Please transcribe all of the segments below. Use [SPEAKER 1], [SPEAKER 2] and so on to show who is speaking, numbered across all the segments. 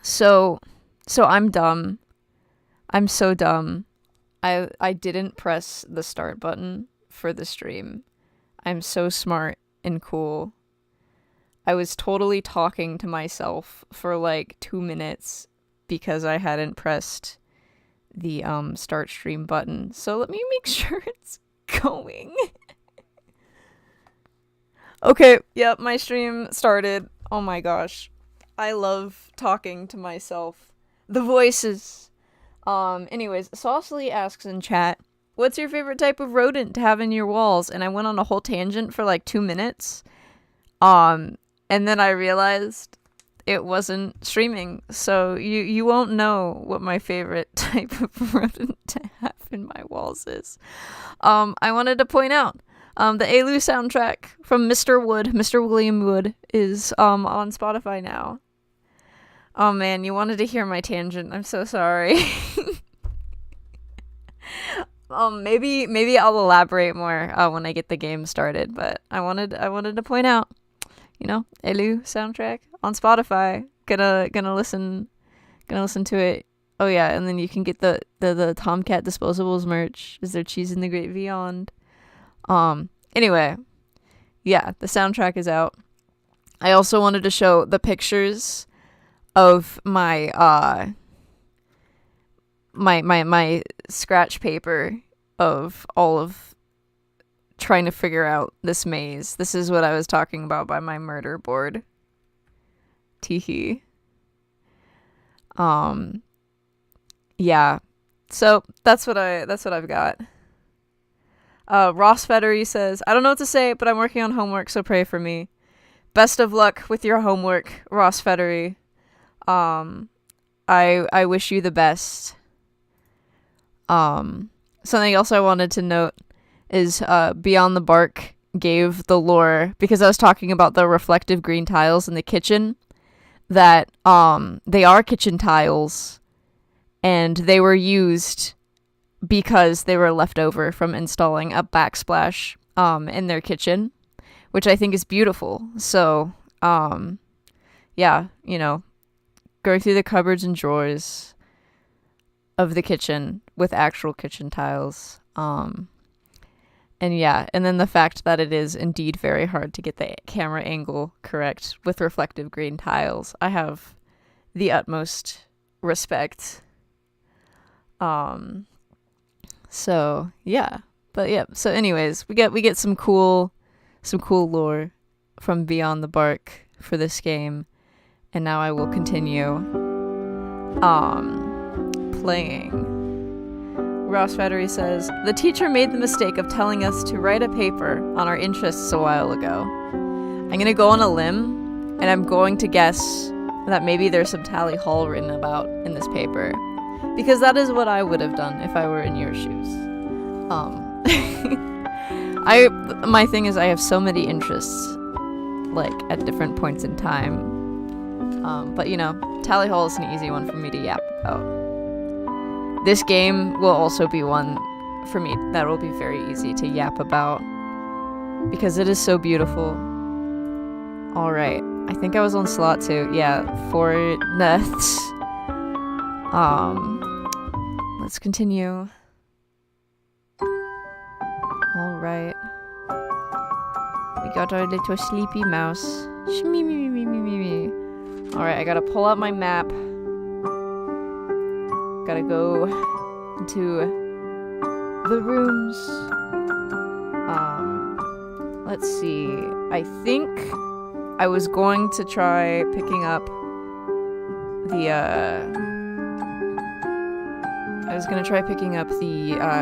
[SPEAKER 1] So I'm dumb. I'm so dumb. I didn't press the start button for the stream. I'm so smart and cool. I was totally talking to myself for like 2 minutes because I hadn't pressed the start stream button. So let me make sure it's going. Okay, yep, my stream started. Oh my gosh. I love talking to myself. The voices. Anyways, Saucily asks in chat, what's your favorite type of rodent to have in your walls? And I went on a whole tangent for like 2 minutes. And then I realized it wasn't streaming, so you won't know what my favorite type of rodent to have in my walls is. I wanted to point out, the Éalú soundtrack from Mr. Wood, Mr. William Wood, is on Spotify now. Oh man, you wanted to hear my tangent. I'm so sorry. Maybe I'll elaborate more when I get the game started. But I wanted to point out, Éalú soundtrack on Spotify. Gonna listen to it. Oh yeah, and then you can get the Tomcat Disposables merch. Is there cheese in the great beyond? Anyway, yeah, the soundtrack is out. I also wanted to show the pictures of my my scratch paper of all of trying to figure out this maze. This is what I was talking about by my murder board. Teehee. Yeah. So that's what I've got. Ross Federy says, I don't know what to say, but I'm working on homework, so pray for me. Best of luck with your homework, Ross Federy. I wish you the best. Something else I wanted to note is Beyond the Bark gave the lore, because I was talking about the reflective green tiles in the kitchen, that they are kitchen tiles, and they were used because they were left over from installing a backsplash in their kitchen, which I think is beautiful. So yeah, going through the cupboards and drawers of the kitchen with actual kitchen tiles. And yeah, and then the fact that it is indeed very hard to get the camera angle correct with reflective green tiles. I have the utmost respect. So yeah. But yeah, so anyways, we get some cool lore from Beyond the Bark for this game. And now I will continue playing. Ross Federy says, the teacher made the mistake of telling us to write a paper on our interests a while ago. I'm going to go on a limb, and I'm going to guess that maybe there's some Tally Hall written about in this paper. Because that is what I would have done if I were in your shoes. My thing is I have so many interests, like, at different points in time. But, Tally Hall is an easy one for me to yap about. This game will also be one for me that will be very easy to yap about, because it is so beautiful. Alright, I think I was on slot 2. Yeah, 4 deaths. Let's continue. Alright. We got our little sleepy mouse. Alright, I gotta pull out my map. Gotta go into the rooms. Let's see. I think I was going to try picking up the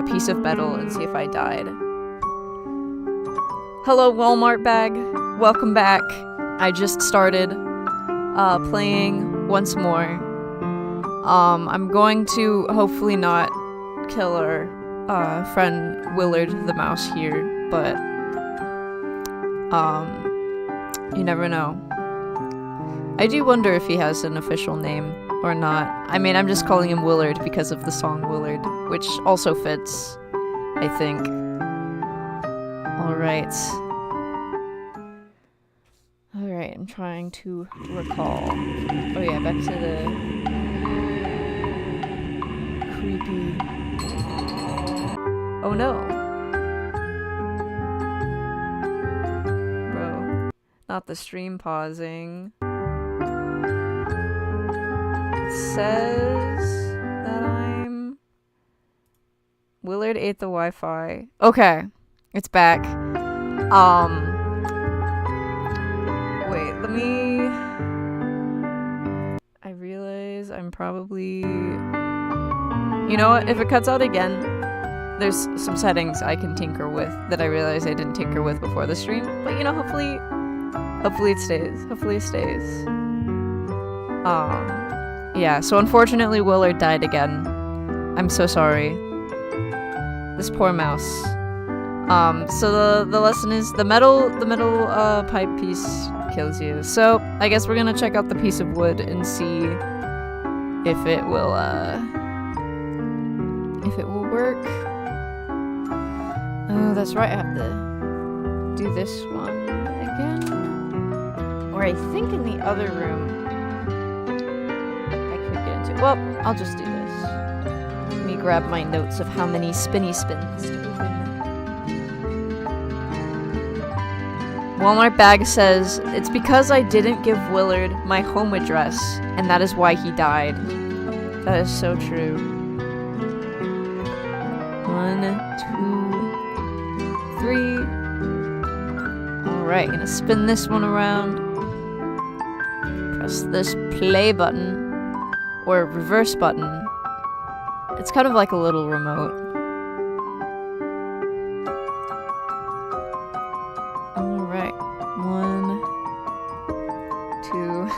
[SPEAKER 1] piece of metal and see if I died. Hello, Walmart bag. Welcome back. I just started playing once more. I'm going to hopefully not kill our friend Willard the mouse here, but you never know. I do wonder if he has an official name or not. I mean, I'm just calling him Willard because of the song Willard, which also fits, I think. Alright, I'm trying to recall. Oh yeah, back to the creepy. Oh no. Bro. Not the stream pausing. It says that I'm... Willard ate the Wi-Fi. Okay. It's back. Wait, let me... I realize I'm probably... You know what? If it cuts out again, there's some settings I can tinker with that I realize I didn't tinker with before the stream. But you know, hopefully it stays. Hopefully it stays. Yeah, so unfortunately Willard died again. I'm so sorry. This poor mouse. So the lesson is the metal pipe piece kills you. So I guess we're gonna check out the piece of wood and see if it will work. Oh, that's right, I have to do this one again. Or I think in the other room I could get into. Well, I'll just do this. Let me grab my notes of how many spinny spins to open. Walmart bag says, it's because I didn't give Willard my home address, and that is why he died. That is so true. 1, 2, 3. Alright, gonna spin this one around. Press this play button, or reverse button. It's kind of like a little remote. Alright, 1, 2.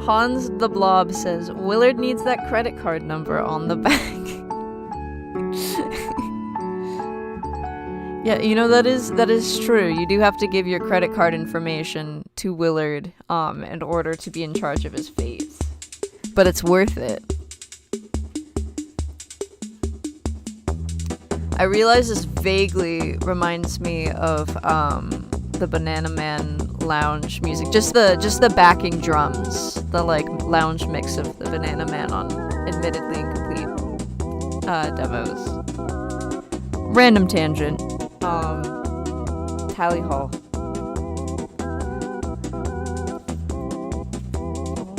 [SPEAKER 1] Hans the Blob says, Willard needs that credit card number on the back. Yeah, you know, that is true. You do have to give your credit card information to Willard in order to be in charge of his fate. But it's worth it. I realize this vaguely reminds me of the Banana Man lounge music. Just the backing drums. The like lounge mix of the Banana Man on admittedly incomplete demos. Random tangent. Tally Hall.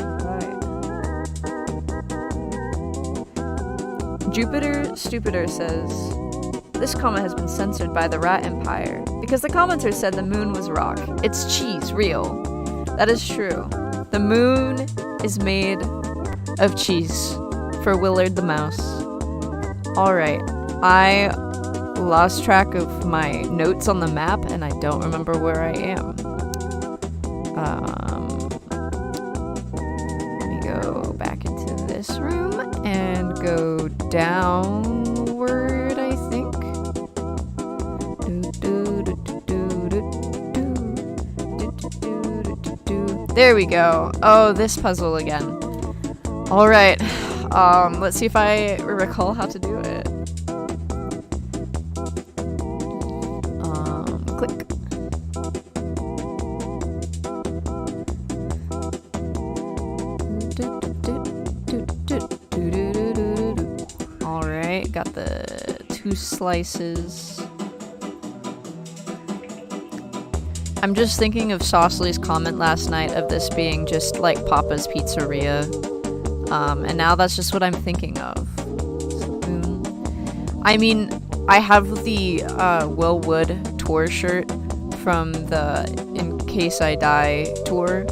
[SPEAKER 1] Alright. Jupiter Stupider says, this comment has been censored by the Rat Empire because the commenter said the moon was rock. It's cheese, real. That is true. The moon is made of cheese for Willard the Mouse. Alright. I lost track of my notes on the map and I don't remember where I am. Let me go back into this room and go downward, I think. There we go. Oh, this puzzle again. Alright. Let's see if I recall how to do it. Click. Alright, got the 2 slices. I'm just thinking of Saucely's comment last night of this being just like Papa's Pizzeria. And now that's just what I'm thinking of. I mean, I have the Will Wood tour shirt from the In Case I Die tour,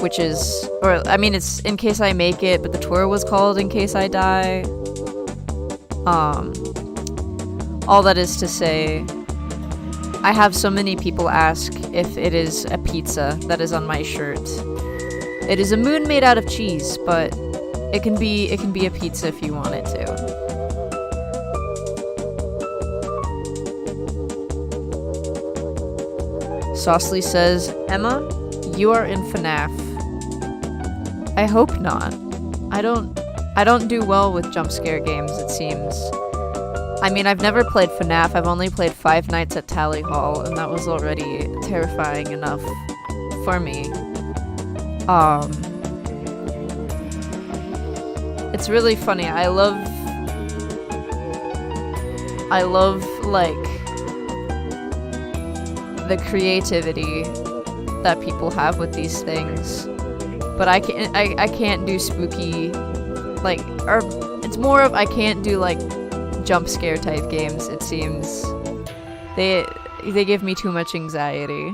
[SPEAKER 1] which is, or I mean, it's In Case I Make It, but the tour was called In Case I Die. All that is to say, I have so many people ask if it is a pizza that is on my shirt. It is a moon made out of cheese, but it can be a pizza if you want it to. Saucely says, Emma, you are in FNAF. I hope not. I don't do well with jump scare games, it seems. I mean, I've never played FNAF. I've only played Five Nights at Tally Hall, and that was already terrifying enough for me. It's really funny. I love like the creativity that people have with these things, but I can't do spooky, like, or it's more of I can't do like jump scare type games. It seems they give me too much anxiety,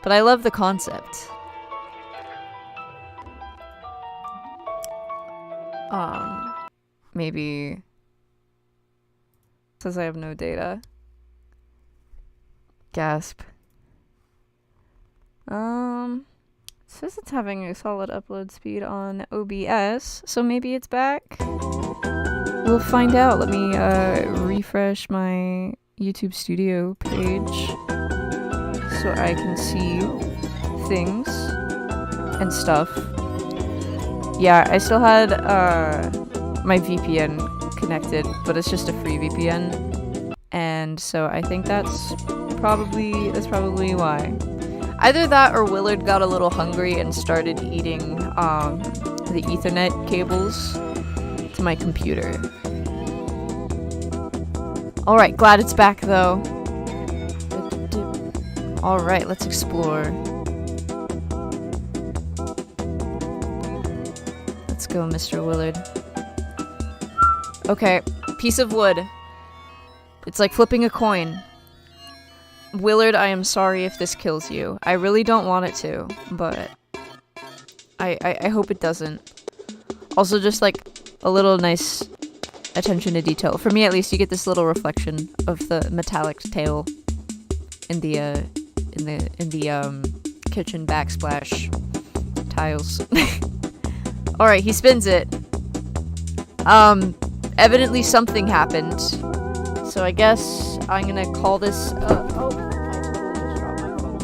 [SPEAKER 1] but I love the concept. Maybe says I have no data. Gasp. Says it's having a solid upload speed on OBS, so maybe it's back. We'll find out. Let me refresh my YouTube Studio page so I can see things and stuff. Yeah, I still had my VPN connected, but it's just a free VPN, and so I think that's probably why. Either that or Willard got a little hungry and started eating the Ethernet cables to my computer. Alright, glad it's back though. Alright, let's explore. Let's go, Mr. Willard. Okay, piece of wood. It's like flipping a coin. Willard, I am sorry if this kills you. I really don't want it to, but I hope it doesn't. Also, just like a little nice attention to detail. For me, at least, you get this little reflection of the metallic tail in the kitchen backsplash tiles. Alright, he spins it. Evidently something happened. So I guess I'm gonna call this, oh, I totally just dropped my phone.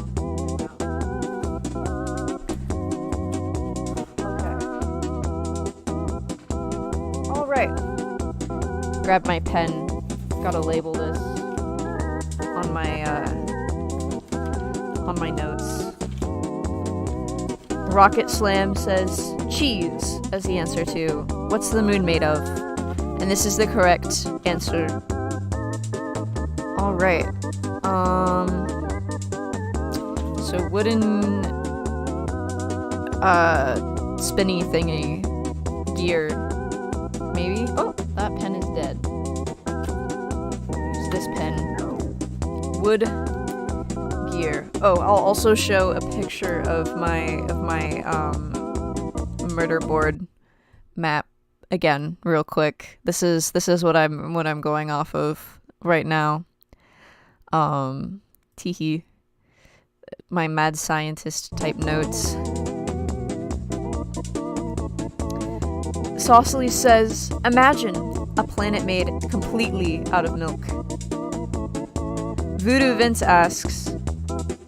[SPEAKER 1] Okay. Alright. Grab my pen. Gotta label this on my notes. Rocket Slam says cheese as the answer to what's the moon made of? And this is the correct answer. Alright. So wooden spinny thingy gear. Maybe? Oh, that pen is dead. Use this pen. Wood gear. Oh, I'll also show a picture of my murder board map again, real quick. This is what I'm going off of right now. Teehee. My mad scientist type notes. Saucily says, imagine a planet made completely out of milk. Voodoo Vince asks,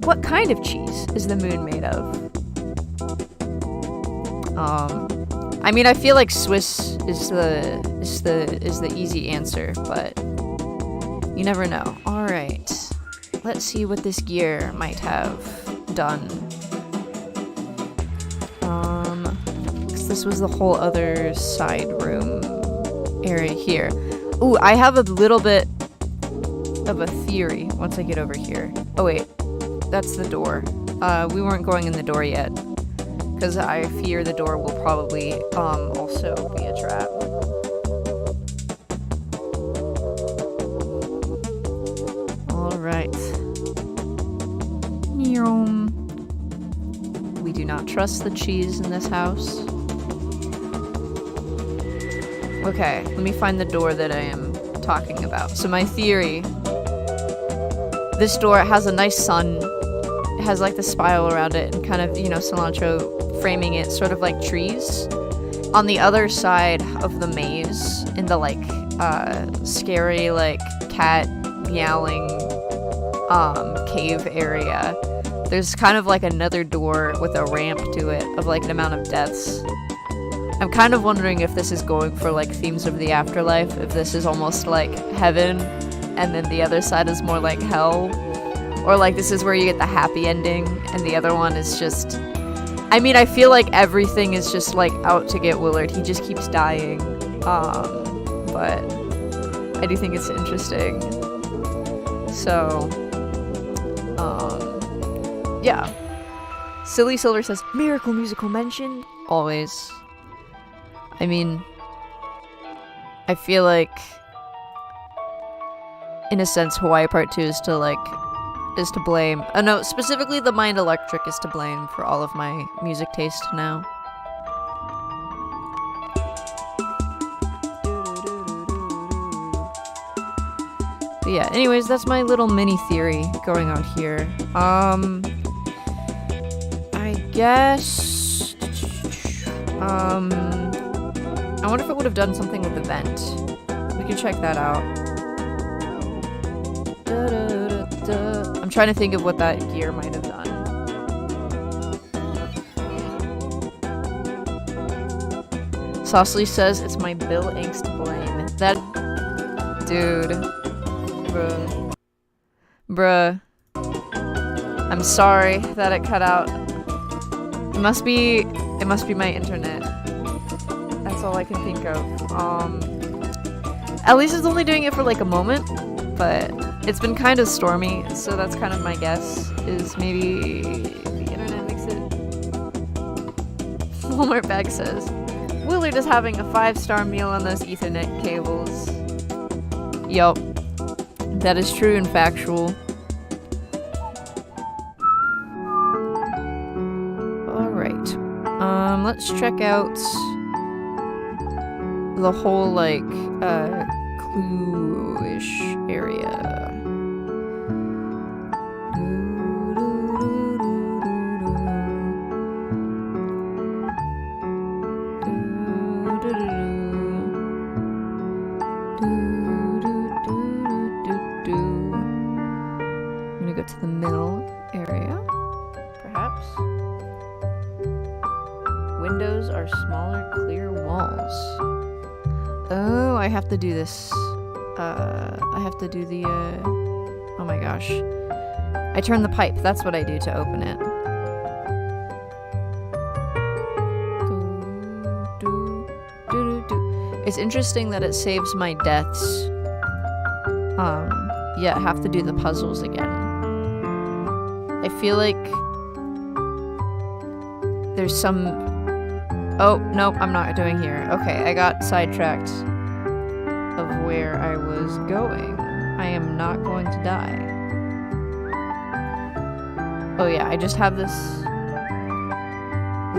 [SPEAKER 1] what kind of cheese is the moon made of? I mean, I feel like Swiss is the easy answer, but you never know. Alright. Let's see what this gear might have done. 'Cause this was the whole other side room area here. Ooh, I have a little bit of a theory once I get over here. Oh wait, that's the door. We weren't going in the door yet, because I fear the door will probably also be a trap. Alright. We do not trust the cheese in this house. Okay, let me find the door that I am talking about. So my theory, this door has a nice sun. It has like the spiral around it and kind of, you know, cilantro framing it, sort of like trees. On the other side of the maze, in the like scary like cat meowing cave area, there's kind of like another door with a ramp to it of like an amount of deaths. I'm kind of wondering if this is going for like themes of the afterlife, if this is almost like heaven and then the other side is more like hell, or like this is where you get the happy ending and the other one is just I mean, I feel like everything is just like out to get Willard. He just keeps dying. But I do think it's interesting. So, yeah. Silly Silver says, Miracle Musical mentioned? Always. I mean, I feel like, in a sense, Hawaii Part 2 is to blame. No, specifically the Mind Electric is to blame for all of my music taste now. But yeah, anyways, that's my little mini theory going on here. I guess... I wonder if it would have done something with the vent. We can check that out. I'm trying to think of what that gear might have done. Saucely says it's my Bill Inks to blame. That dude. Bruh. I'm sorry that it cut out. It must be my internet. That's all I can think of. At least it's only doing it for like a moment, but it's been kind of stormy, so that's kind of my guess, is maybe the internet makes it. Walmart Bag says, Willard is having a 5-star meal on those Ethernet cables. Yup. That is true and factual. Alright. Let's check out the whole, like, clue-ish area. I'm gonna go to the middle area, perhaps. Windows are smaller, clear walls. Oh, I have to do this. I have to do the, oh my gosh. I turn the pipe. That's what I do to open it. It's interesting that it saves my deaths. Yeah, I have to do the puzzles again. I feel like there's some... Oh, nope, I'm not doing here. Okay, I got sidetracked of where I was going. I am not going to die. Oh yeah, I just have this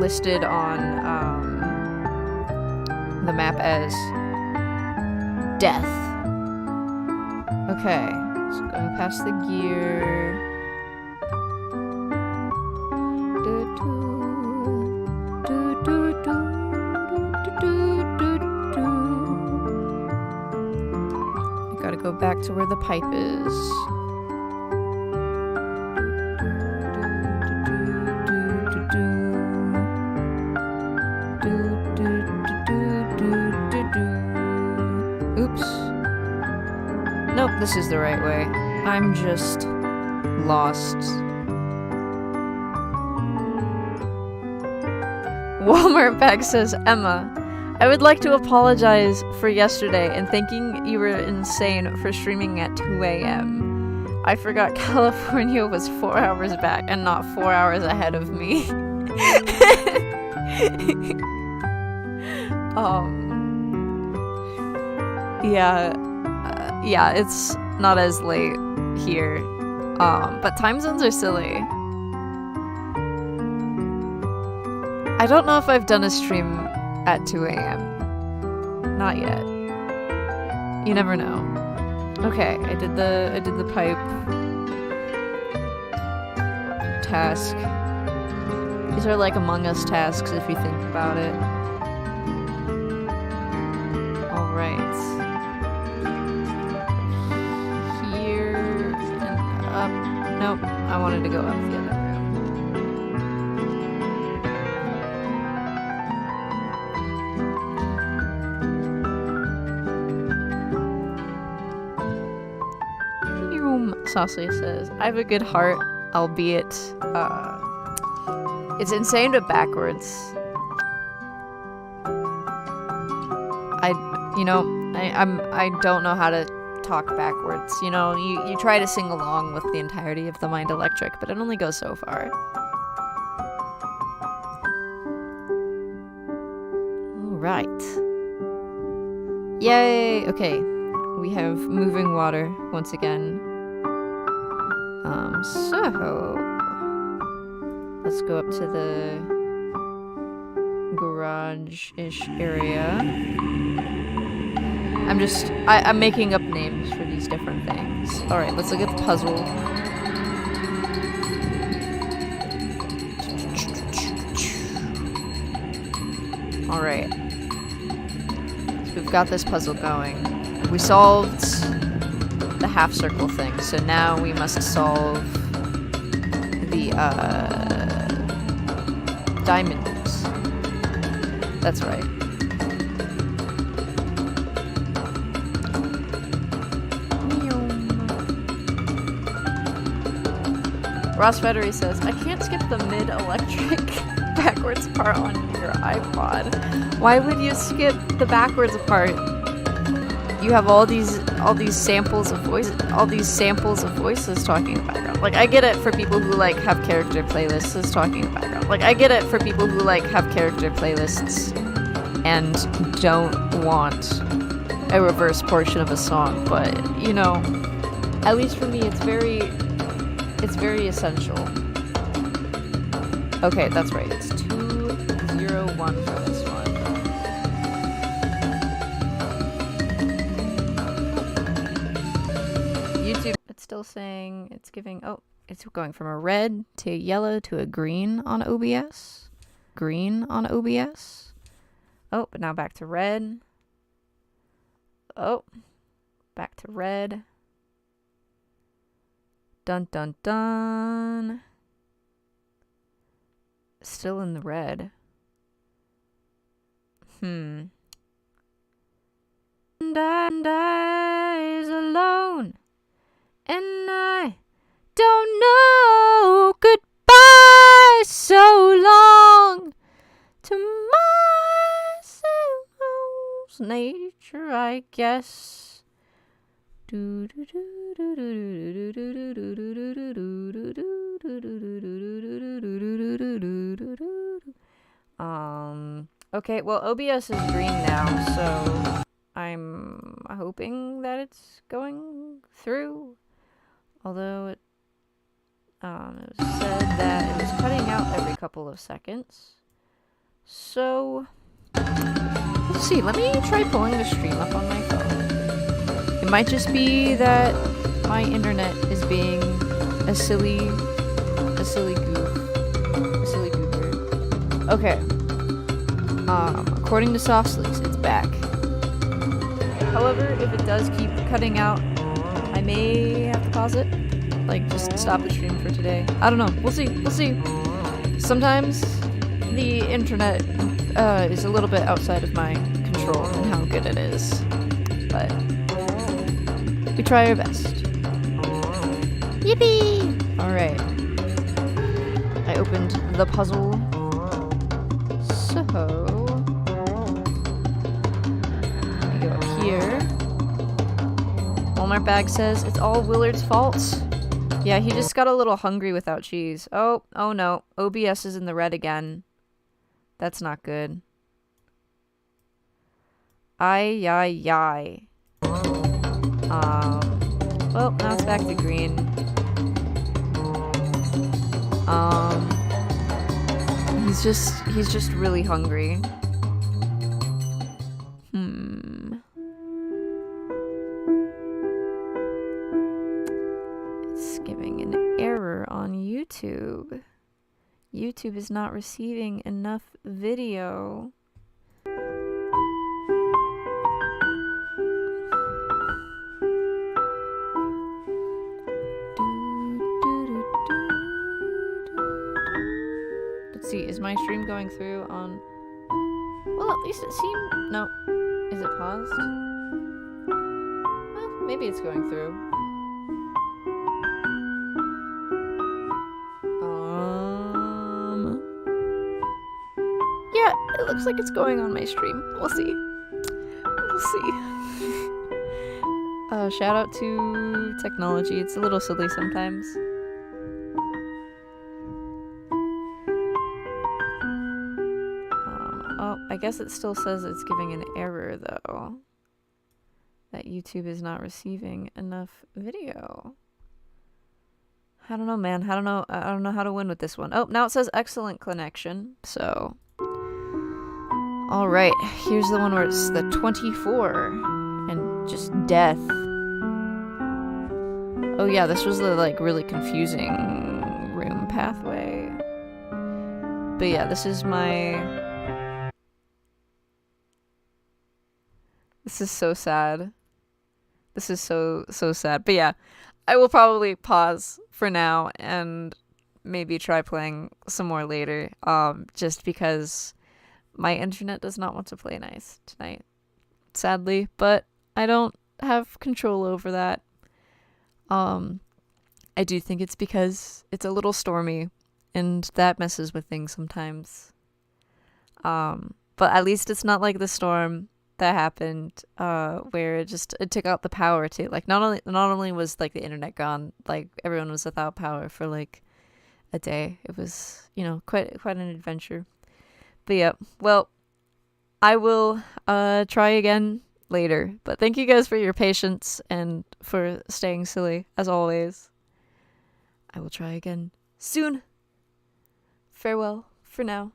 [SPEAKER 1] listed on the map as death. Okay, so going past the gear. I gotta go back to where the pipe is. Oops. Nope, this is the right way. I'm just lost. Walmart Bag says, Emma, I would like to apologize for yesterday and thinking you were insane for streaming at 2 a.m. I forgot California was 4 hours back and not 4 hours ahead of me. Yeah, it's not as late here. But time zones are silly. I don't know if I've done a stream at 2 a.m. Not yet. You never know. Okay, I did the pipe task. These are like Among Us tasks if you think about it. Alright. Here and up. Nope, I wanted to go up the other room. Saucy says, I have a good heart, albeit, It's insane but backwards. I don't know how to talk backwards. You know, you try to sing along with the entirety of the Mind Electric, but it only goes so far. Alright. Yay! Okay. We have moving water once again. So let's go up to the garage-ish area. I'm making up names for these different things. Alright, let's look at the puzzle. Alright. So we've got this puzzle going. We solved the half circle thing, so now we must solve the diamonds. That's right. Ross Federer says, I can't skip the mid-electric backwards part on your iPod. Why would you skip the backwards part? You have all these samples of voices talking in the background. Like, I get it for people who like have character playlists talking in the background. Like, I get it for people who like have character playlists and don't want a reverse portion of a song, but you know, at least for me it's very essential. Okay, that's right. It's 201 for this one. YouTube, it's still saying it's giving, oh, it's going from a red to a yellow to a green on OBS. Green on OBS. Oh, but now back to red. Oh, back to red. Dun dun dun. Still in the red. And I is alone. And I don't know goodbye so long to myself's nature, I guess. Okay, well, OBS is green now, so I'm hoping that it's going through. Although it was said that it was cutting out every couple of seconds. So let's see, let me try pulling the stream up on my phone. It might just be that my internet is being a silly goober. Okay. According to Softsleeves, it's back. However, if it does keep cutting out, I may have to pause it. Like, just stop the stream for today. I don't know. We'll see. We'll see. Sometimes the internet is a little bit outside of my control and how good it is. But we try our best. Yippee! Alright. I opened the puzzle. So we go up here. Walmart bag says it's all Willard's fault. Yeah, he just got a little hungry without cheese. Oh no. OBS is in the red again. That's not good. Ay. Well, now it's back to green. He's just really hungry. It's giving an error on YouTube. YouTube is not receiving enough video. Let's see, is my stream going through on... Well, at least it seemed... No. Is it paused? Well, maybe it's going through. looks like it's going on my stream. We'll see. We'll see. Shout out to technology. It's a little silly sometimes. Oh, I guess it still says it's giving an error though. That YouTube is not receiving enough video. I don't know, man. I don't know how to win with this one. Oh, now it says excellent connection. So, all right. Here's the one where it's the 24 and just death. Oh yeah, this was the like really confusing room pathway. But yeah, this is my. This is so sad. This is so sad. But yeah, I will probably pause for now and maybe try playing some more later. Just because my internet does not want to play nice tonight, sadly. But I don't have control over that. I do think it's because it's a little stormy, and that messes with things sometimes. But at least it's not like the storm that happened where it took out the power too. Like not only was like the internet gone, like everyone was without power for like a day. It was, you know, quite an adventure. But yeah, well, I will try again later. But thank you guys for your patience and for staying silly as always. I will try again soon. Farewell for now.